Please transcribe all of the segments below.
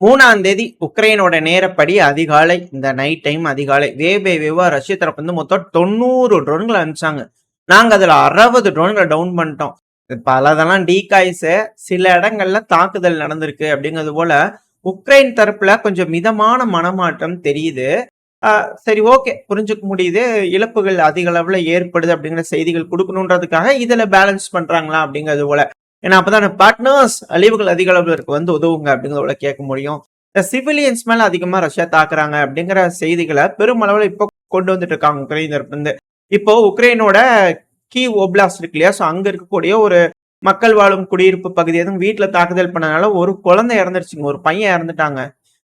3ஆம் தேதி உக்ரைனோட நேரப்படி அதிகாலை இந்த நைட் டைம் அதிகாலை வேவா ரஷ்ய தரப்பு வந்து மொத்தம் 90 ட்ரோன்களை அனுப்பிச்சாங்க. நாங்க அதுல 60 ட்ரோன்களை டவுன் பண்ணிட்டோம். பலதெல்லாம் டீகாய்ஸ், சில இடங்கள்ல தாக்குதல் நடந்திருக்கு அப்படிங்கிறது போல உக்ரைன் தரப்புல கொஞ்சம் மிதமான மனமாற்றம் தெரியுது. சரி, ஓகே, புரிஞ்சுக்க முடியுது. இழப்புகள் அதிக அளவுல ஏற்படுது அப்படிங்கிற செய்திகள் கொடுக்கணுன்றதுக்காக இதுல பேலன்ஸ் பண்றாங்களா அப்படிங்கிறது போல. ஏன்னா அப்பதான் பார்ட்னர்ஸ் அழிவுகள் அதிக அளவுல இருக்கு வந்து உதவுங்க அப்படிங்கிறத கேட்க முடியும். இந்த சிவிலியன்ஸ் மேல அதிகமா ரஷ்யா தாக்குறாங்க அப்படிங்கிற செய்திகளை பெருமளவுல இப்போ கொண்டு வந்துட்டு இருக்காங்க உக்ரைன் தரப்பு இருந்து. இப்போ உக்ரைனோட கீவ் ஓப்லாஸ்ட் இருக்கு இல்லையா, ஸோ அங்க இருக்கக்கூடிய ஒரு மக்கள் வாழும் குடியிருப்பு பகுதி எதுவும் வீட்டுல தாக்குதல் பண்ணனால ஒரு குழந்தை இறந்துருச்சுங்க, ஒரு பையன் இறந்துட்டாங்க.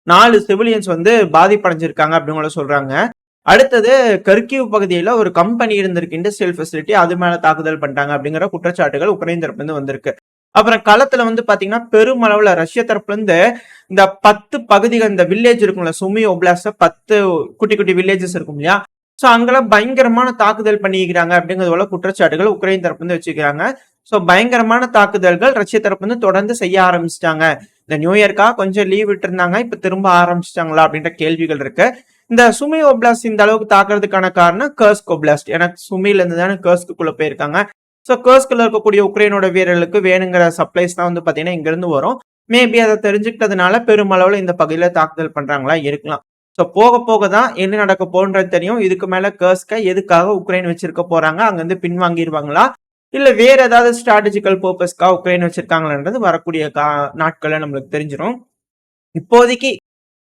4 சிவிலியன்ஸ் வந்து பாதிப்படைஞ்சிருக்காங்க அப்படிங்கிற சொல்றாங்க. அடுத்தது கர்கிவ் பகுதியில ஒரு கம்பெனி இருந்திருக்கு, இண்டஸ்ட்ரியல் ஃபெசிலிட்டி, அது மேல தாக்குதல் பண்ணிட்டாங்க அப்படிங்கிற குற்றச்சாட்டுகள் உக்ரைன் தரப்புல இருந்து வந்திருக்கு. அப்புறம் களத்துல வந்து பாத்தீங்கன்னா பெருமளவுல ரஷ்ய தரப்புல இருந்து இந்த 10 பகுதிகள், இந்த வில்லேஜ் இருக்கும்ல, சுமி ஒப்லாஸ்ட்ல 10 குட்டி குட்டி வில்லேஜஸ் இருக்கும் இல்லையா, சோ அங்கெல்லாம் பயங்கரமான தாக்குதல் பண்ணிக்கிறாங்க அப்படிங்கிறது போல குற்றச்சாட்டுகள் உக்ரைன் தரப்பு வந்து வச்சுக்கிறாங்க. சோ பயங்கரமான தாக்குதல்கள் ரஷ்ய தரப்பு வந்து தொடர்ந்து செய்ய ஆரம்பிச்சிட்டாங்க. இந்த நியூ இயர்க்காக கொஞ்சம் லீவ் விட்டு இருந்தாங்க, இப்ப திரும்ப ஆரம்பிச்சிட்டாங்களா அப்படின்ற கேள்விகள் இருக்கு. இந்த சுமி ஒப்லாஸ்ட் இந்த அளவுக்கு தாக்குறதுக்கான காரணம் கர்ஸ்க் ஒப்லாஸ்ட். எனக்கு சுமில இருந்து தானே கர்ஸ்க்குள்ள போயிருக்காங்க. ஸோ கர்ஸ்குள்ள இருக்கக்கூடிய உக்ரைனோட வீரர்களுக்கு வேணுங்கிற சப்ளைஸ் தான் வந்து பாத்தீங்கன்னா இங்க இருந்து வரும். மேபி அதை தெரிஞ்சுக்கிட்டதுனால பெருமளவுல இந்த பகுதியில தாக்குதல் பண்றாங்களா இருக்கலாம். ஸோ போக போக தான் என்ன நடக்க போன்றது தெரியும். இதுக்கு மேல கர்ஸ்கை எதுக்காக உக்ரைன் வச்சிருக்க போறாங்க, அங்கிருந்து பின்வாங்கிடுவாங்களா, இல்ல வேற ஏதாவது ஸ்ட்ராட்டஜிக்கல் பர்பஸ்க்காக உக்ரைன் வச்சிருக்காங்களான்றது வரக்கூடிய நாட்கள்ல நம்மளுக்கு தெரிஞ்சிடும். இப்போதைக்கு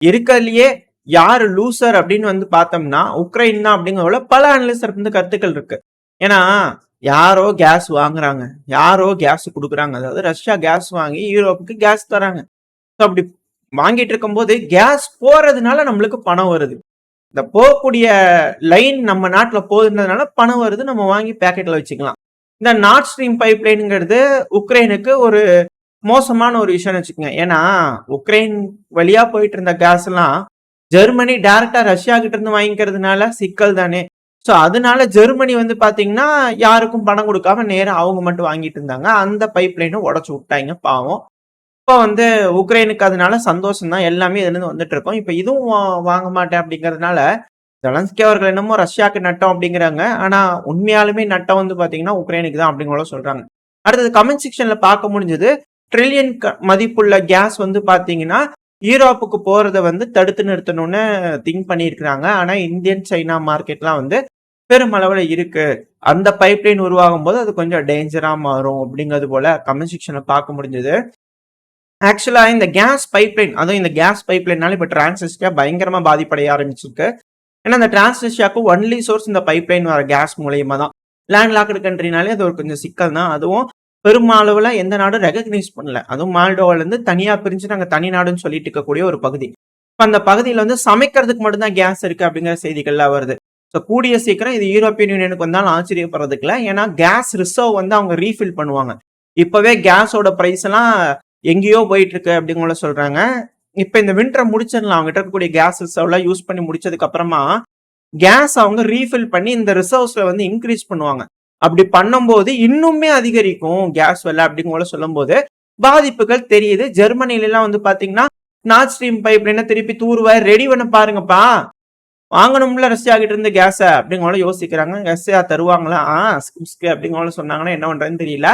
இருக்கிறதுலயே யாரு லூசர் அப்படின்னு வந்து பார்த்தோம்னா உக்ரைன் தான் அப்படிங்கிறத பல அனலிஸ்டர் வந்து கருத்துக்கள் இருக்கு. ஏன்னா யாரோ கேஸ் வாங்குறாங்க, யாரோ கேஸ் கொடுக்குறாங்க, அதாவது ரஷ்யா கேஸ் வாங்கி யூரோப்புக்கு கேஸ் தராங்க. அப்படி வாங்கிட்டு இருக்கும் போது கேஸ் போறதுனால நம்மளுக்கு பணம் வருது. இந்த போகக்கூடிய லைன் நம்ம நாட்டுல போகுதுன்றதுனால பணம் வருது, நம்ம வாங்கி பேக்கெட்ல வச்சுக்கலாம். இந்த நார்த் ஸ்ட்ரீம் பைப் லைனுங்கிறது உக்ரைனுக்கு ஒரு மோசமான ஒரு விஷயம்னு வச்சுக்கோங்க. ஏன்னா உக்ரைன் வழியா போயிட்டு இருந்த கேஸ் எல்லாம் ஜெர்மனி டைரக்டா ரஷ்யா கிட்ட இருந்து வாங்கிக்கிறதுனால சிக்கல் தானே. ஸோ அதனால ஜெர்மனி வந்து பாத்தீங்கன்னா யாருக்கும் பணம் கொடுக்காம நேரம் அவங்க மட்டும் வாங்கிட்டு இருந்தாங்க. அந்த பைப் லைனை உடச்சு விட்டாங்க பாவம். இப்போ வந்து உக்ரைனுக்கு அதனால சந்தோஷம் தான், எல்லாமே இதுல இருந்து வந்துட்டு இருக்கோம். இப்போ இதுவும் வாங்க மாட்டேன் அப்படிங்கறதுனால ஜெலன்ஸ்கி அவர்கள் என்னமோ ரஷ்யாவுக்கு நட்டம் அப்படிங்கிறாங்க. ஆனா உண்மையாலுமே நட்டம் வந்து பாத்தீங்கன்னா உக்ரைனுக்கு தான் அப்படிங்கிற சொல்றாங்க. அடுத்தது கமெண்ட் செக்ஷன்ல பார்க்க முடிஞ்சது, ட்ரில்லியன் மதிப்புள்ள கேஸ் வந்து பாத்தீங்கன்னா யூரோப்புக்கு போறத வந்து தடுத்து நிறுத்தணும்னு திங்க் பண்ணியிருக்கிறாங்க. ஆனா இந்தியன் சைனா மார்க்கெட்லாம் வந்து பெருமளவுல இருக்கு. அந்த பைப்லைன் உருவாகும் போது அது கொஞ்சம் டேஞ்சரா மாறும் அப்படிங்கிறது போல கமெண்ட் செக்ஷன்ல பார்க்க முடிஞ்சது. ஆக்சுவலா இந்த கேஸ் பைப்லைன், அதுவும் இந்த கேஸ் பைப்லைனால இப்ப டிரான்ஸ்ரஷ்யா பயங்கரமா பாதிப்படைய ஆரம்பிச்சிருக்கு. ஏன்னா இந்த டிரான்ஸ்ரஷ்யாவுக்கு ஒன்லி சோர்ஸ் இந்த பைப்லைன் வர கேஸ் மூலியமா தான். லேண்ட் லாக்டு கண்ட்ரினாலே அது ஒரு கொஞ்சம் சிக்கல் தான். அதுவும் பெருமளவுல எந்த நாடும் ரெகக்னைஸ் பண்ணல. அதுவும் மால்டோவால இருந்து தனியா பிரிஞ்சு நாங்க தனி நாடுன்னு சொல்லிட்டு இருக்கக்கூடிய ஒரு பகுதி. அந்த பகுதியில வந்து சமைக்கிறதுக்கு மட்டும்தான் கேஸ் இருக்கு அப்படிங்கிற செய்திகள்லாம் வருது. ஸோ கூடிய சீக்கிரம் இது யூரோப்பியன் யூனியனுக்கு வந்தாலும் ஆச்சரியப்படுறதுக்கு இல்லை. ஏன்னா கேஸ் ரிசர்வ் வந்து அவங்க ரீஃபில் பண்ணுவாங்க. இப்பவே கேஸோட பிரைஸ் எல்லாம் எங்கேயோ போயிட்டு இருக்கு அப்படிங்கிற சொல்றாங்க. இப்ப இந்த விண்டரை முடிச்சிடலாம், அவங்க கிட்ட இருக்கக்கூடிய கேஸ் ரிசர்வ்லாம் யூஸ் பண்ணி முடிச்சதுக்கு அப்புறமா கேஸ் அவங்க ரீஃபில் பண்ணி இந்த ரிசர்வ்ஸ்ல வந்து இன்க்ரீஸ் பண்ணுவாங்க. அப்படி பண்ணும்போது இன்னுமே அதிகரிக்கும் கேஸ் விலை அப்படிங்கிற சொல்லும் போது பாதிப்புகள் தெரியுது. ஜெர்மனில எல்லாம் வந்து பாத்தீங்கன்னா நார்த் ஸ்ட்ரீம் பைப்லைனை திருப்பி தூர்வாய் ரெடி பண்ண பாருங்கப்பா, வாங்கணும்ல ரஷ்யா கிட்ட இருந்து கேஸ அப்படிங்கிற யோசிக்கிறாங்க. ரஷ்யா தருவாங்களா அப்படிங்கிற சொன்னாங்கன்னா என்ன பண்றதுன்னு தெரியல.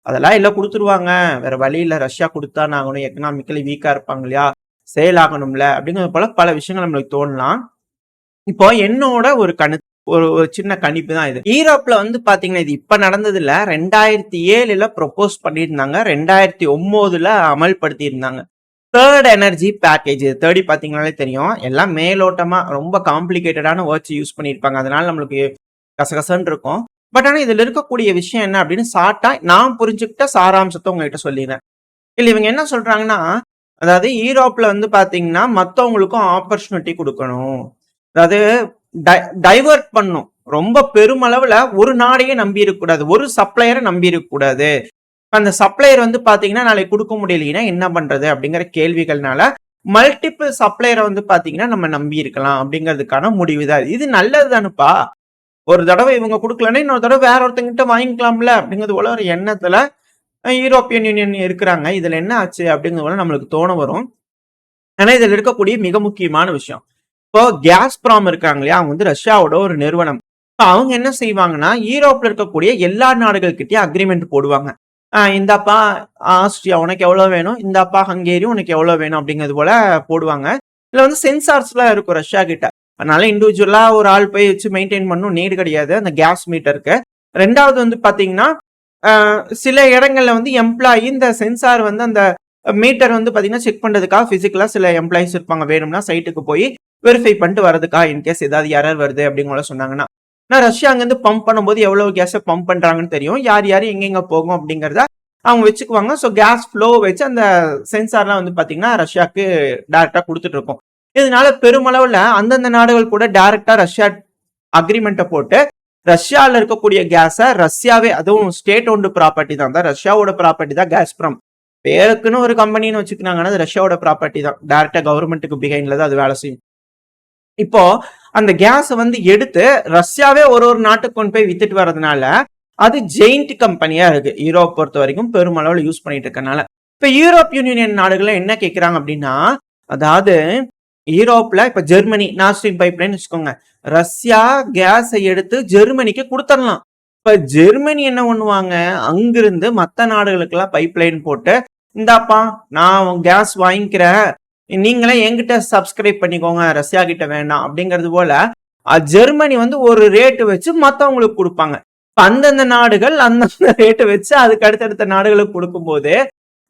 அதெல்லாம் எல்லாம் கொடுத்துருவாங்க, வேற வழி இல்ல, ரஷ்யா கொடுத்தான் ஆகணும், எக்கனாமிக்கலி வீக்கா இருப்பாங்க இல்லையா, சேல் ஆகணும்ல அப்படிங்கிறது போல பல விஷயங்கள் நம்மளுக்கு தோணலாம். இப்போ என்னோட ஒரு ஒரு சின்ன கணிப்பு தான் இது. ஈரோப்ல வந்து பாத்தீங்கன்னா இது இப்ப நடந்தது இல்ல, 2007 ப்ரொபோஸ் பண்ணியிருந்தாங்க, 2009 அமல்படுத்தி இருந்தாங்க. தேர்ட் எனர்ஜி பேக்கேஜ் தேடி பாத்தீங்கன்னாலே தெரியும், எல்லாம் மேலோட்டமா ரொம்ப காம்ப்ளிகேட்டடான வேர்ட்ஸ் யூஸ் பண்ணியிருப்பாங்க. அதனால நம்மளுக்கு கசகசன்னு இருக்கும். பட் ஆனா இதுல இருக்கக்கூடிய விஷயம் என்ன அப்படின்னு சாட்டா நான் புரிஞ்சுக்கிட்ட சாராம்சத்தை உங்ககிட்ட சொல்லிடுறேன். இல்ல இவங்க என்ன சொல்றாங்கன்னா, அதாவது ஈரோப்ல வந்து பாத்தீங்கன்னா மத்தவங்களுக்கும் ஆப்பர்ச்சுனிட்டி கொடுக்கணும், அதாவது டைவர்ட் பண்ணும். ரொம்ப பெருமளவுல ஒரு நாடையே நம்பி இருக்க கூடாது, ஒரு சப்ளையரை நம்பி இருக்க கூடாது. அந்த சப்ளையர் வந்து பாத்தீங்கன்னா நாளைக்கு கொடுக்க முடியலைன்னா என்ன பண்றது அப்படிங்கிற கேள்விகள்னால மல்டிபிள் சப்ளையரை வந்து பாத்தீங்கன்னா நம்ம நம்பி இருக்கலாம் அப்படிங்கிறதுக்கான முடிவு தான் இது. நல்லது தானுப்பா, ஒரு தடவை இவங்க கொடுக்கலன்னா இன்னொரு தடவை வேற ஒருத்தங்கிட்ட வாங்கிக்கலாம்ல அப்படிங்கிறது போல ஒரு எண்ணத்துல யூரோப்பியன் யூனியன் இருக்கிறாங்க. இதுல என்ன ஆச்சு அப்படிங்கிறது போல நம்மளுக்கு தோண வரும். ஆனா இதுல இருக்கக்கூடிய மிக முக்கியமான விஷயம், இப்போ கேஸ்பிராம் இருக்காங்க இல்லையா, அவங்க வந்து ரஷ்யாவோட ஒரு நிறுவனம். அவங்க என்ன செய்வாங்கன்னா யூரோப்ல இருக்கக்கூடிய எல்லா நாடுகள்கிட்டயும் அக்ரிமெண்ட் போடுவாங்க. இந்தாப்பா ஆஸ்திரியா உனக்கு எவ்வளவு வேணும், இந்தாப்பா ஹங்கேரி உனக்கு எவ்வளவு வேணும் அப்படிங்கிறது போல போடுவாங்க. இதுல வந்து சென்சார்ஸ் எல்லாம் இருக்கும் ரஷ்யா கிட்ட. அதனால இண்டிவிஜுவலா ஒரு ஆள் போய் வச்சு மெயின்டைன் பண்ணும் நீடு கிடையாது அந்த கேஸ் மீட்டருக்கு. ரெண்டாவது வந்து பாத்தீங்கன்னா சில இடங்கள்ல வந்து எம்ப்ளாயி இந்த சென்சார் வந்து அந்த மீட்டர் வந்து பாத்தீங்கன்னா செக் பண்றதுக்காக பிசிக்கலா சில எம்ப்ளாயிஸ் இருப்பாங்க. வேணும்னா சைட்டுக்கு போய் வெரிஃபை பண்ணிட்டு வரதுக்கா இன்கேஸ் ஏதாவது எரர் வருது அப்படிங்கிற சொன்னாங்கன்னா. நான் ரஷ்யா அங்கிருந்து பம்ப் பண்ணும்போது எவ்வளவு கேஸை பம்ப் பண்றாங்கன்னு தெரியும், யார் யார் எங்கெங்க போகும் அப்படிங்கறத அவங்க வச்சுக்குவாங்க. ஸோ கேஸ் ஃப்ளோ வச்சு அந்த சென்சார்லாம் வந்து பாத்தீங்கன்னா ரஷ்யாவுக்கு டைரக்டா கொடுத்துட்டு இருக்கும். இதனால பெருமளவுல அந்தந்த நாடுகள் கூட டைரக்டா ரஷ்யா அக்ரிமெண்ட்டை போட்டு ரஷ்யால இருக்கக்கூடிய கேஸை ரஷ்யாவே, அதுவும் ஸ்டேட் ஓன்டு ப்ராப்பர்ட்டி தான், ரஷ்யாவோட ப்ராப்பர்ட்டி தான் கேஸ்பிரம். பேருக்குன்னு ஒரு கம்பெனின்னு வச்சுக்கினாங்கன்னா அது ரஷ்யாவோட ப்ராப்பர்ட்டி தான். டைரக்டா கவர்மெண்ட்டுக்கு பிகைன்ல தான் அது வேலை செய்யும். இப்போ அந்த கேஸை வந்து எடுத்து ரஷ்யாவே ஒரு ஒரு நாட்டுக்கு கொண்டு போய் வித்துட்டு வர்றதுனால அது ஜெயிண்ட் கம்பெனியா இருக்கு யூரோப் பொறுத்த வரைக்கும் பெருமளவுல யூஸ் பண்ணிட்டு இருக்கனால. இப்ப யூரோப் யூனியன் நாடுகள் என்ன கேட்கிறாங்க அப்படின்னா, அதாவது யூரோப்ல இப்ப ஜெர்மனி நார்த் ஸ்ட்ரீம் பைப்லைன் வச்சுக்கோங்க, ரஷ்யா கேஸை எடுத்து ஜெர்மனிக்கு கொடுத்துடலாம். இப்ப ஜெர்மனி என்ன பண்ணுவாங்க, அங்கிருந்து மத்த நாடுகளுக்கு எல்லாம் பைப்லைன் போட்டு இந்தாப்பா நான் கேஸ் வாங்கிக்கிறேன், நீங்களே என்கிட்ட சப்ஸ்கிரைப் பண்ணிக்கோங்க, ரஷ்யா கிட்ட வேண்டாம் அப்படிங்கிறது போல ஜெர்மனி வந்து ஒரு ரேட்டு வச்சு மத்தவங்களுக்கு கொடுப்பாங்க. அந்தந்த நாடுகள் அந்தந்த ரேட்டு வச்சு அதுக்கு அடுத்தடுத்த நாடுகளுக்கு கொடுக்கும் போது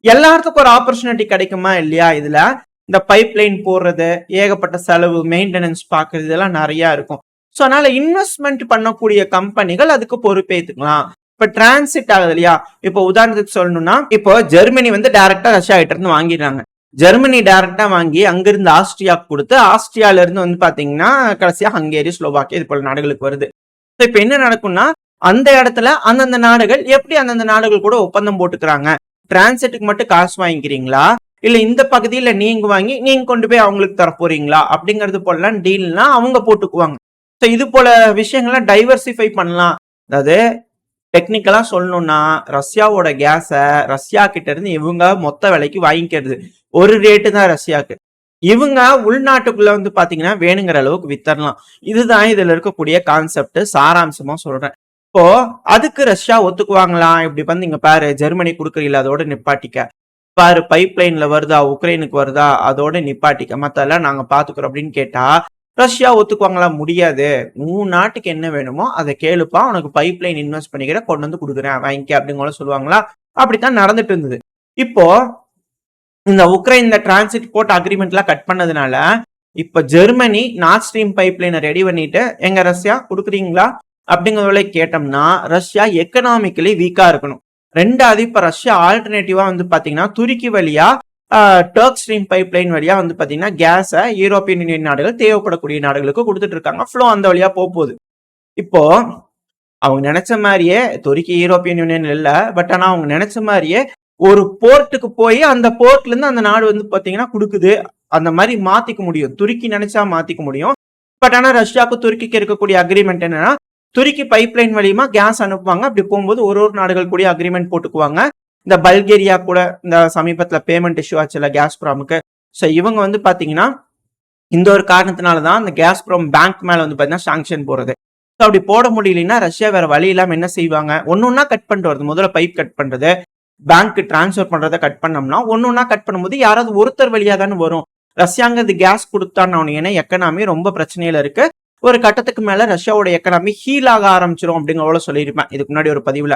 எல்லாத்துக்கும் ஒரு ஆப்பர்ச்சுனிட்டி கிடைக்குமா இல்லையா? இதுல இந்த பைப் லைன் போடுறது, ஏகப்பட்ட செலவு, மெயின்டெனன்ஸ் பாக்குறது இதெல்லாம் நிறைய இருக்கும். சோ அதனால இன்வெஸ்ட்மெண்ட் பண்ணக்கூடிய கம்பெனிகள் அதுக்கு பொறுப்பேற்றுக்கலாம். இப்ப டிரான்சிட் ஆகுது இல்லையா, இப்போ உதாரணத்துக்கு சொல்லணும்னா இப்போ ஜெர்மனி வந்து டைரக்டா ரஷ்யா கிட்ட இருந்து வாங்கிடுறாங்க. ஜெர்மனி டைரக்டா வாங்கி அங்கிருந்து ஆஸ்திரியாவுக்கு கொடுத்து ஆஸ்திரியால இருந்து வந்து பாத்தீங்கன்னா கடைசியா ஹங்கேரி, ஸ்லோவாக்கியா இது போல நாடுகளுக்கு வருது. இப்ப என்ன நடக்கும்னா அந்த இடத்துல அந்தந்த நாடுகள் எப்படி அந்தந்த நாடுகள் கூட ஒப்பந்தம் போட்டுக்கிறாங்க, டிரான்சிட்டுக்கு மட்டும் காசு வாங்கிக்கிறீங்களா இல்ல இந்த பகுதியில நீங்க வாங்கி நீங்க கொண்டு போய் அவங்களுக்கு தர போறீங்களா அப்படிங்கிறது போல டீல்னா அவங்க போட்டுக்குவாங்க. இது போல விஷயங்கள்லாம் டைவர்சிஃபை பண்ணலாம். அதாவது டெக்னிக்கலா சொல்லணும்னா ரஷ்யாவோட கேஸை ரஷ்யா கிட்ட இருந்து இவங்க மொத்த விலைக்கு வாங்கிக்கிறது, ஒரு ரேட்டு தான் ரஷ்யாவுக்கு. இவங்க உள்நாட்டுக்குள்ள வந்து பாத்தீங்கன்னா வேணுங்கிற அளவுக்கு வித்தரலாம். இதுதான் இதுல இருக்கக்கூடிய கான்செப்ட், சாராம்சமா சொல்றேன். இப்போ அதுக்கு ரஷ்யா ஒத்துக்குவாங்களா? இப்படி வந்து இங்க பாரு ஜெர்மனி கொடுக்குறீங்களா அதோட நிப்பாட்டிக்க, பாரு பைப் லைன்ல வருதா உக்ரைனுக்கு வருதா அதோட நிப்பாட்டிக்க, மத்தெல்லாம் நாங்க பாத்துக்கிறோம் அப்படின்னு கேட்டா ரஷ்யா ஒத்துக்குவாங்களா? முடியாது. உன் நாட்டுக்கு என்ன வேணுமோ அதை கேளுப்பா, உனக்கு பைப் லைன் இன்வெஸ்ட் பண்ணிக்கிற கொண்டு வந்து கொடுக்குறேன் வாங்கிக்க அப்படிங்கிற சொல்லுவாங்களா? அப்படித்தான் நடந்துட்டு இருந்தது. இப்போ இந்த உக்ரைன் இந்த டிரான்சிட் போர்ட் அக்ரிமெண்ட் எல்லாம் கட் பண்ணதுனால இப்ப ஜெர்மனி நார்த் ஸ்ட்ரீம் பைப் லைனை ரெடி பண்ணிட்டு எங்க ரஷ்யா கொடுக்குறீங்களா அப்படிங்கிறத கேட்டோம்னா ரஷ்யா எக்கனாமிக்கலி வீக்கா இருக்கணும். ரெண்டாவது இப்ப ரஷ்யா ஆல்டர்னேட்டிவா வந்து பாத்தீங்கன்னா துருக்கி வழியா டர்க் ஸ்ட்ரீம் பைப் லைன் வழியா வந்து பாத்தீங்கன்னா கேஸை யூரோப்பியன் யூனியன் நாடுகள் தேவைப்படக்கூடிய நாடுகளுக்கு கொடுத்துட்டு இருக்காங்க. ஃப்ளோ அந்த வழியா போகுது. இப்போ அவங்க நினைச்ச மாதிரியே துருக்கி யூரோப்பியன் யூனியன் இல்ல, பட் ஆனா அவங்க நினைச்ச மாதிரியே ஒரு போர்ட்டுக்கு போய் அந்த போர்ட்ல இருந்து அந்த நாடு வந்து பாத்தீங்கன்னா கொடுக்குது. அந்த மாதிரி மாத்திக்க முடியும், துருக்கி நினைச்சா மாத்திக்க முடியும். பட் ஆனா ரஷ்யாவுக்கு துருக்கிக்கு இருக்கக்கூடிய அக்ரிமெண்ட் என்னன்னா துருக்கி பைப் லைன் வழியுமா கேஸ் அனுப்புவாங்க. அப்படி போகும்போது ஒரு ஒரு நாடுகள் கூட அக்ரிமெண்ட் போட்டுக்குவாங்க. இந்த பல்கேரியா கூட இந்த சமீபத்துல பேமெண்ட் இஷ்யூ ஆச்சுல கேஸ்பிராமுக்கு. ஸோ இவங்க வந்து பாத்தீங்கன்னா இந்த ஒரு காரணத்தினாலதான் அந்த கேஸ்பிராம் பேங்க் மேல வந்து பாத்தீங்கன்னா சாங்ஷன் போறது. ஸோ அப்படி போட முடியலன்னா ரஷ்யா வேற வழி இல்லாம என்ன செய்வாங்க, ஒன்னொன்னா கட் பண்ணிட்டு வருது. முதல்ல பைப் கட் பண்றது, பேங்க் டிரான்ஸ்பர் பண்றதை கட் பண்ணோம்னா ஒன்னொன்னா கட் பண்ணும்போது யாராவது ஒருத்தர் வழியா தானே வரும். ரஷ்யாங்கிறது கேஸ் கொடுத்தான்னு ஏன்னா எக்கனாமி ரொம்ப பிரச்சனையில இருக்கு. ஒரு கட்டத்துக்கு மேல ரஷ்யாவோட எக்கனாமி ஹீல் ஆக ஆரம்பிச்சிடும் அப்படிங்கிற சொல்லியிருப்பேன் இதுக்கு முன்னாடி ஒரு பதிவுல.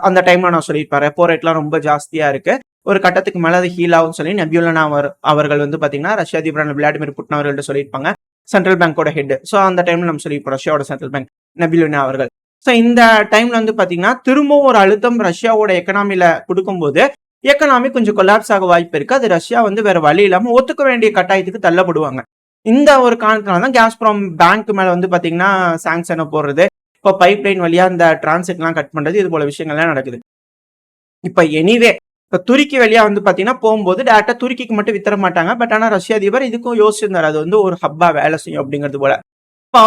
அந்த டைம்ல நான் சொல்லியிருப்பேன் ரெப்போ ரேட்லாம் ரொம்ப ஜாஸ்தியா இருக்கு, ஒரு கட்டத்துக்கு மேல அது ஹீல் ஆகும் சொல்லி நெபியூலனா அவர்கள் வந்து பாத்தீங்கன்னா ரஷ்யா அதிபர் விளாடிமிர் புட்டின் அவர்கள்ட்ட சொல்லியிருப்பாங்க, சென்ட்ரல் பேங்கோட ஹெட். ஸோ அந்த டைம்ல நம்ம சொல்லியிருப்போம் ரஷ்யாவோட சென்ட்ரல் பேங்க் நெபியூலனா அவர்கள். ஸோ இந்த டைம்ல வந்து பாத்தீங்கன்னா திரும்பவும் ஒரு அழுத்தம் ரஷ்யாவோட எக்கனாமில கொடுக்கும்போது எக்கனாமி கொஞ்சம் கொலாப்ஸ் ஆக வாய்ப்பு இருக்கு. அது ரஷ்யா வந்து வேற வழி இல்லாம ஒத்துக்க வேண்டிய கட்டாயத்துக்கு தள்ளப்படுவாங்க. இந்த ஒரு காரணத்தினாலதான் கேஸ்பிராம் பேங்க் மேல வந்து பாத்தீங்கன்னா சாங்ஷனை போடுறது, இப்போ பைப் லைன் வழியா இந்த டிரான்சிட் எல்லாம் கட் பண்றது, இது போல விஷயங்கள்லாம் நடக்குது. இப்ப எனிவே இப்ப துருக்கி வழியா வந்து பாத்தீங்கன்னா போகும்போது டேரக்டா துருக்கிக்கு மட்டும் வித்தர மாட்டாங்க. பட் ஆனா ரஷ்ய அதிபர் இதுக்கும் யோசிச்சிருந்தாரு, அது வந்து ஒரு ஹப்பா வேலை செய்யும் அப்படிங்கிறது போல. இப்போ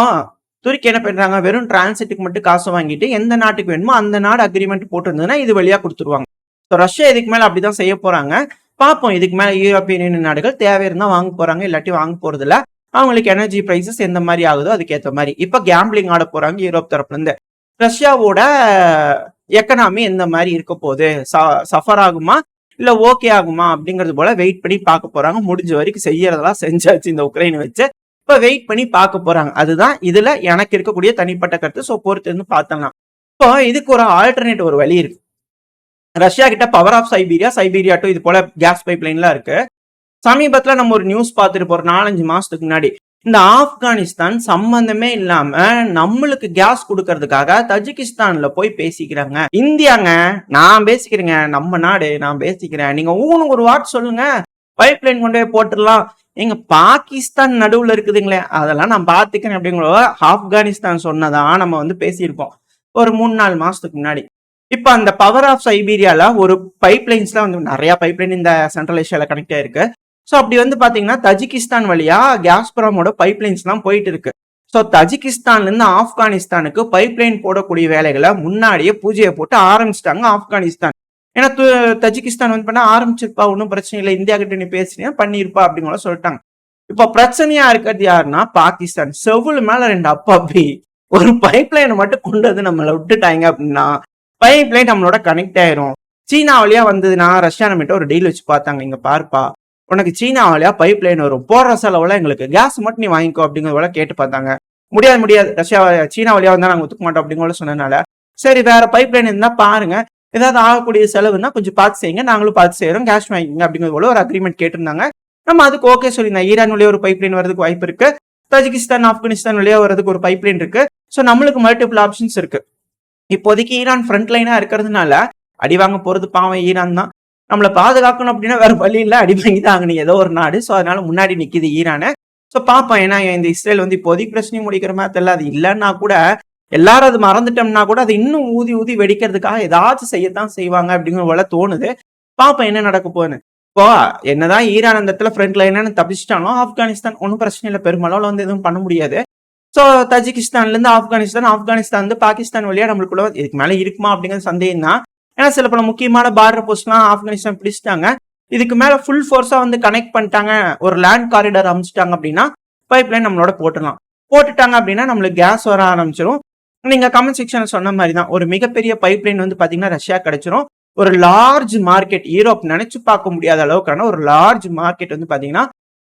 துருக்கி என்ன பண்றாங்க, வெறும் டிரான்சிட்டுக்கு மட்டும் காசு வாங்கிட்டு எந்த நாட்டுக்கு வேணுமோ அந்த நாடு அக்ரிமெண்ட் போட்டிருந்ததுன்னா இது வழியா கொடுத்துருவாங்க. ரஷ்யா இதுக்கு மேல அப்படிதான் செய்ய போறாங்க. பார்ப்போம். இதுக்கு மேல யூரோப்பியன் யூனியன் நாடுகள் தேவை இருந்தா வாங்க போறாங்க, இல்லாட்டி வாங்க போறது இல்ல. அவங்களுக்கு எனர்ஜி பிரைசஸ் எந்த மாதிரி ஆகுதோ அதுக்கேற்ற மாதிரி இப்ப கேம்பிளிங் ஆட போறாங்க யூரோப் தரப்புல இருந்து. ரஷ்யாவோட எக்கனாமி எந்த மாதிரி இருக்க போகுது, சஃபர் ஆகுமா இல்ல ஓகே ஆகுமா அப்படிங்கறது போல வெயிட் பண்ணி பார்க்க போறாங்க. முடிஞ்ச வரைக்கும் செய்யறதெல்லாம் செஞ்சாச்சு இந்த உக்ரைனை வச்சு. இப்ப வெயிட் பண்ணி பார்க்க போறாங்க. அதுதான் இதுல எனக்கு இருக்கக்கூடிய தனிப்பட்ட கருத்து. சோ பொறுத்து இருந்து பார்த்தலாம். இப்போ இதுக்கு ஒரு ஆல்டர்னேட் ஒரு வழி இருக்கு. ரஷ்யா கிட்ட power of Siberia, Siberia to இது போல கேஸ் பைப் லைன்லாம் இருக்கு. சமீபத்துல நம்ம ஒரு நியூஸ் பார்த்துட்டு போறோம் 4-5 மாசத்துக்கு முன்னாடி. இந்த ஆப்கானிஸ்தான் சம்பந்தமே இல்லாம நம்மளுக்கு கேஸ் கொடுக்கறதுக்காக தஜிகிஸ்தான்ல போய் பேசிக்கிறாங்க. இந்தியாங்க, நான் பேசிக்கிறேங்க, நம்ம நாடு நான் பேசிக்கிறேன், நீங்க ஊனுக்கு ஒரு வார்த்தை சொல்லுங்க, பைப் லைன் கொண்டு போய் போட்டுடலாம். எங்க பாகிஸ்தான் நடுவுல இருக்குதுங்களே, அதெல்லாம் நான் பாத்துக்கிறேன் அப்படிங்கிற ஆப்கானிஸ்தான் சொன்னதா நம்ம வந்து பேசியிருப்போம் ஒரு 3-4 மாசத்துக்கு முன்னாடி. இப்ப அந்த பவர் ஆஃப் சைபீரியால ஒரு பைப் லைன்ஸ்ல வந்து நிறைய பைப் லைன் இந்த சென்ட்ரல் ஏஷியால கனெக்ட் ஆயிருக்கு. ஸோ அப்படி வந்து பாத்தீங்கன்னா தஜிகிஸ்தான் வழியா கேஸ்பிராமோட பைப் லைன்ஸ் எல்லாம் போயிட்டு இருக்கு. ஸோ தஜிகிஸ்தான்ல இருந்து ஆப்கானிஸ்தானுக்கு பைப் லைன் போடக்கூடிய வேலைகளை முன்னாடியே பூஜையை போட்டு ஆரம்பிச்சிட்டாங்க ஆப்கானிஸ்தான். ஏன்னா தஜிகிஸ்தான் வந்து பண்ண ஆரம்பிச்சிருப்பா, ஒன்றும் பிரச்சனை இல்லை, இந்தியா கிட்ட நீ பேசுனியா பண்ணிருப்பா அப்படிங்கிற சொல்லிட்டாங்க. இப்ப பிரச்சனையா இருக்கிறது யாருன்னா பாகிஸ்தான். செவ்வளவு மேல 2 அப்பி ஒரு பைப் லைனை மட்டும் கொண்டு வந்து நம்மளை விட்டுட்டாங்க அப்படின்னா பைப் லைன் நம்மளோட கனெக்ட் ஆயிரும். சீனா வழியா வந்ததுன்னா ரஷ்யா நம்மகிட்ட ஒரு டீல் வச்சு பார்த்தாங்க, இங்க பார்ப்பா உனக்கு சீனா வழியா பைப் லைன் வரும், போடுற செலவுல எங்களுக்கு கேஸ் மட்டும் நீ வாங்கிக்கோ அப்படிங்கிறத கேட்டு பார்த்தாங்க. முடியாது, ரஷ்யா சீனா வழியா வந்தா நாங்க ஒத்துக்க மாட்டோம் அப்படிங்கிற சொன்னதுனால சரி வேற பைப் லைன் இருந்தா பாருங்க, ஏதாவது ஆகக்கூடிய செலவுன்னா கொஞ்சம் பார்த்து செய்யுங்க, நாங்களும் பார்த்து செய்யறோம், கேஷ் வாங்கிக்கோங்க அப்படிங்கிறது போல ஒரு அக்ரிமெண்ட் கேட்டிருந்தாங்க. நம்ம அதுக்கு ஓகே சொல்லியிருந்தோம். ஈரான் வழியா ஒரு பைப் லைன் வரதுக்கு வாய்ப்பு இருக்கு, தஜிகிஸ்தான் ஆப்கானிஸ்தான் வழியா வரதுக்கு ஒரு பைப் லைன் இருக்கு. ஸோ நம்மளுக்கு மல்டிபிள் ஆப்ஷன்ஸ் இருக்கு. இப்போதைக்கு ஈரான் ஃப்ரண்ட் லைனா இருக்கிறதுனால அடி வாங்க போறது பாவம் ஈரான் தான். நம்மளை பாதுகாக்கணும் அப்படின்னா வேற வழி இல்லை, அடி வாங்கி தான் ஆகணும் ஏதோ ஒரு நாடு. ஸோ அதனால முன்னாடி நிக்குது ஈரானு. ஸோ பாப்போம். ஏன்னா இந்த இஸ்ரேல் வந்து இப்போதைக்கு பிரச்சனையும் முடிக்கிற மாதிரி தெரியல. அது இல்லைன்னா கூட எல்லாரும் அது மறந்துட்டோம்னா கூட அது இன்னும் ஊதி ஊதி வெடிக்கிறதுக்காக ஏதாச்சும் செய்யத்தான் செய்வாங்க அப்படிங்கிற போல தோணுது. பாப்போம் என்ன நடக்க போகுதுன்னு. இப்போ என்னதான் ஈரான் அந்த இடத்துல ஃப்ரண்ட் லைன்னு தப்பிச்சிட்டாலும் ஆப்கானிஸ்தான் ஒன்றும் பிரச்சனை இல்லை, பெருமளவில் வந்து எதுவும் பண்ண முடியாது. ஸோ தஜிகிஸ்தான்ல இருந்து ஆப்கானிஸ்தான் வந்து பாகிஸ்தான் வழியா நம்மளுக்குள்ள இதுக்கு மேல இருக்குமா அப்படிங்கிற சந்தேகம் தான். ஏன்னா சில பல முக்கியமான பார்டர் போஸ்ட்லாம் ஆப்கானிஸ்தான் பிடிச்சிட்டாங்க. இதுக்கு மேல ஃபுல் ஃபோர்ஸா வந்து கனெக்ட் பண்ணிட்டாங்க, ஒரு லேண்ட் காரிடார் அமைச்சிட்டாங்க அப்படின்னா பைப் லைன் நம்மளோட போட்டுட்டாங்க அப்படின்னா நம்மளுக்கு கேஸ் வர ஆரம்பிச்சிடும். நீங்க கமெண்ட் செக்ஷன்ல சொன்ன மாதிரி தான் ஒரு மிகப்பெரிய பைப் லைன் வந்து பாத்தீங்கன்னா ரஷ்யா கிடைச்சிரும். ஒரு லார்ஜ் மார்க்கெட், யூரோப் நினைச்சு பார்க்க முடியாத அளவுக்கான ஒரு லார்ஜ் மார்க்கெட் வந்து பாத்தீங்கன்னா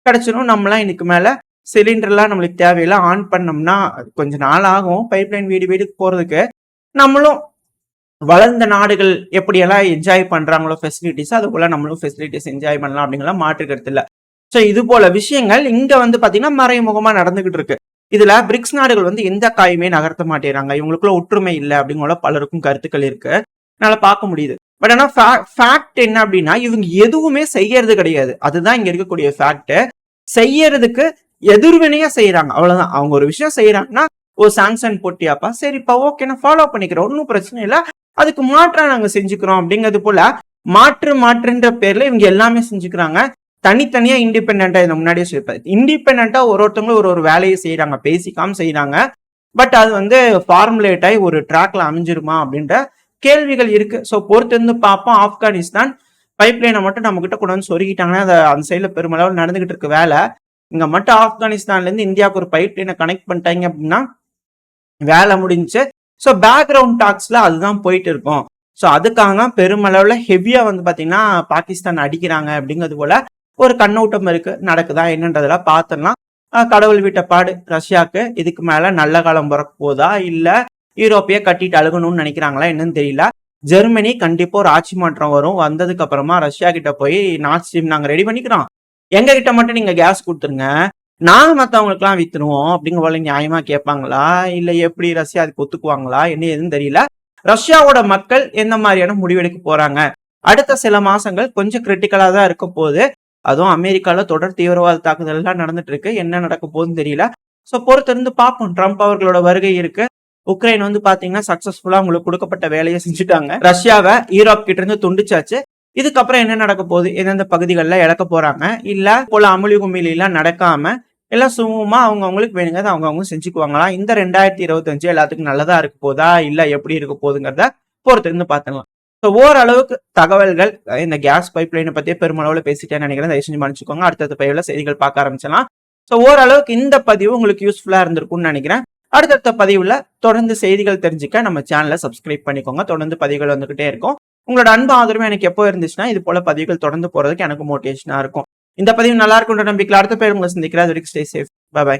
கிடைச்சிடும். நம்மளாம் இதுக்கு மேல சிலிண்டர்லாம் நம்மளுக்கு தேவையில்லை, ஆன் பண்ணோம்னா கொஞ்ச நாள் ஆகும் பைப் லைன் வீடு வீடுக்கு போறதுக்கு. நம்மளும் வளர்ந்த நாடுகள் எப்படியெல்லாம் என்ஜாய் பண்றாங்களோ ஃபெசிலிட்டிஸ், அது போல நம்மளும் ஃபெசிலிட்டிஸ் என்ஜாய் பண்ணலாம் அப்படிங்கலாம் மாற்றுக்கிறது இல்லை. ஸோ இது போல விஷயங்கள் இங்க வந்து பாத்தீங்கன்னா மறைமுகமா நடந்துகிட்டு இருக்கு. இதுல பிரிக்ஸ் நாடுகள் வந்து எந்த காயுமே நகர்த்த மாட்டேறாங்க, இவங்களுக்குள்ள ஒற்றுமை இல்லை அப்படிங்கிற பலருக்கும் கருத்துக்கள் இருக்கு, என்னால பார்க்க முடியுது. பட் ஆனா ஃபேக்ட் என்ன அப்படின்னா இவங்க எதுவுமே செய்யறது கிடையாது. அதுதான் இங்க இருக்கக்கூடிய ஃபேக்ட். செய்யறதுக்கு எதிர்வினையா செய்யறாங்க, அவ்வளவுதான். அவங்க ஒரு விஷயம் செய்யறாங்கன்னா ஒரு சாங்ஷன் போட்டியாப்பா, சரிப்பா ஓகே நான் ஃபாலோ பண்ணிக்கிறோம், ஒன்னும் பிரச்சனை இல்லை, அதுக்கு மாற்றா நாங்க செஞ்சுக்கிறோம் அப்படிங்கிறது போல மாற்றுன்ற பேர்ல இவங்க எல்லாமே செஞ்சுக்கிறாங்க. தனித்தனியா இண்டிபெண்டா, இதை முன்னாடியே சொல்லியிருப்பாரு, இண்டிபெண்டா ஒருத்தவங்களும் ஒரு வேலையை செய்யறாங்க, பேசிக்காம செய்யறாங்க. பட் அது வந்து ஃபார்முலேட் ஆகி ஒரு ட்ராக்ல அமைஞ்சிருமா அப்படின்ற கேள்விகள் இருக்கு. ஸோ பொறுத்து இருந்து பார்ப்போம். ஆப்கானிஸ்தான் பைப் லைனை மட்டும் நம்ம கிட்ட கொண்டு வந்து சொருகிட்டாங்கன்னா அந்த சைட்ல பெருமளவில் நடந்துகிட்டு இருக்கு வேலை. இங்க மட்டும் ஆப்கானிஸ்தான்ல இருந்து இந்தியாவுக்கு ஒரு பைப் லைனை கனெக்ட் பண்ணிட்டாங்க அப்படின்னா வேலை முடிஞ்சு. ஸோ பேக்ரவுண்ட் டாக்ஸ்ல அதுதான் போயிட்டு இருக்கும். ஸோ அதுக்காக பெருமளவுல ஹெவியா வந்து பாத்தீங்கன்னா பாகிஸ்தான் அடிக்கிறாங்க அப்படிங்கிறது போல ஒரு கண்ணோட்டம் இருக்கு. நடக்குதா என்னன்றதெல்லாம் பார்த்துடலாம். கடவுள் விட்ட பாடு ரஷ்யாவுக்கு. இதுக்கு மேல நல்ல காலம் பிறக்க போதா இல்ல யூரோப்பிய கட்டிட்டு அழுகணும்னு நினைக்கிறாங்களா என்னன்னு தெரியல. ஜெர்மனி கண்டிப்பா ஒரு ஆட்சி மாற்றம் வரும். வந்ததுக்கு அப்புறமா ரஷ்யா கிட்ட போய் நார்த் ஸ்ட்ரீம் நாங்க ரெடி பண்ணிக்கிறோம், எங்க கிட்ட மட்டும் நீங்க கேஸ் கொடுத்துருங்க, நாங்க மத்தவங்களுக்கு எல்லாம் வித்துருவோம் அப்படிங்கிற போல நியாயமா கேட்பாங்களா இல்ல எப்படி ரஷ்யா அதுக்கு ஒத்துக்குவாங்களா என்ன எதுன்னு தெரியல. ரஷ்யாவோட மக்கள் எந்த மாதிரியான முடிவெடுக்க போறாங்க அடுத்த சில மாசங்கள் கொஞ்சம் கிரிட்டிக்கலா தான் இருக்க போகுது. அதுவும் அமெரிக்கால தொடர் தீவிரவாத தாக்குதல் எல்லாம் நடந்துட்டு இருக்கு, என்ன நடக்க போகுதுன்னு தெரியல. சோ பொறுத்திருந்து பார்ப்போம். ட்ரம்ப் அவர்களோட வருகை இருக்கு. உக்ரைன் வந்து பாத்தீங்கன்னா சக்சஸ்ஃபுல்லா உங்களுக்கு கொடுக்கப்பட்ட வேலையை செஞ்சுட்டாங்க, ரஷ்யாவை யூரோப் கிட்ட இருந்து துண்டிச்சாச்சு. இதுக்கப்புறம் என்ன நடக்க போகுது, எந்தெந்த பகுதிகளில் இழக்க போறாங்க, இல்ல போல அமளி குமிழி எல்லாம் நடக்காம எல்லாம் சுமூகமா அவங்களுக்கு வேணுங்கிறத அவங்க செஞ்சுக்குவாங்களா, இந்த 2025 எல்லாத்துக்கும் நல்லதா இருக்க போதா இல்ல எப்படி இருக்க போகுதுங்கிறத பொறுத்திருந்து பார்த்துக்கலாம். ஸோ ஓரளவுக்கு தகவல்கள் இந்த கேஸ் பைப்லைனை பற்றியே பெருமளவில் பேசிட்டேன்னு நினைக்கிறேன். தயவு செஞ்சு மன்னிச்சுக்கோங்க. அடுத்தடுத்த பதிவில் செய்திகள் பார்க்க ஆரம்பிச்சலாம். ஸோ ஓரளவுக்கு இந்த பதிவு உங்களுக்கு யூஸ்ஃபுல்லாக இருந்திருக்கும்னு நினைக்கிறேன். அடுத்தடுத்த பதிவில் தொடர்ந்து செய்திகள் தெரிஞ்சுக்க நம்ம சேனலை சப்ஸ்கிரைப் பண்ணிக்கோங்க. தொடர்ந்து பதிவுகள் வந்துகிட்டே இருக்கும். உங்களோட அன்பு ஆதரவு எனக்கு எப்போ இருந்துச்சுன்னா இது போல பதிவுகள் தொடர்ந்து போறதுக்கு எனக்கு மோட்டிவேஷனா இருக்கும். இந்த பதிவு நல்லா இருக்குன்ற நம்பிக்கையில் அடுத்த பேர் உங்களை சந்திக்கிறேன். அது வரைக்கும் ஸ்டே சேஃப். பை.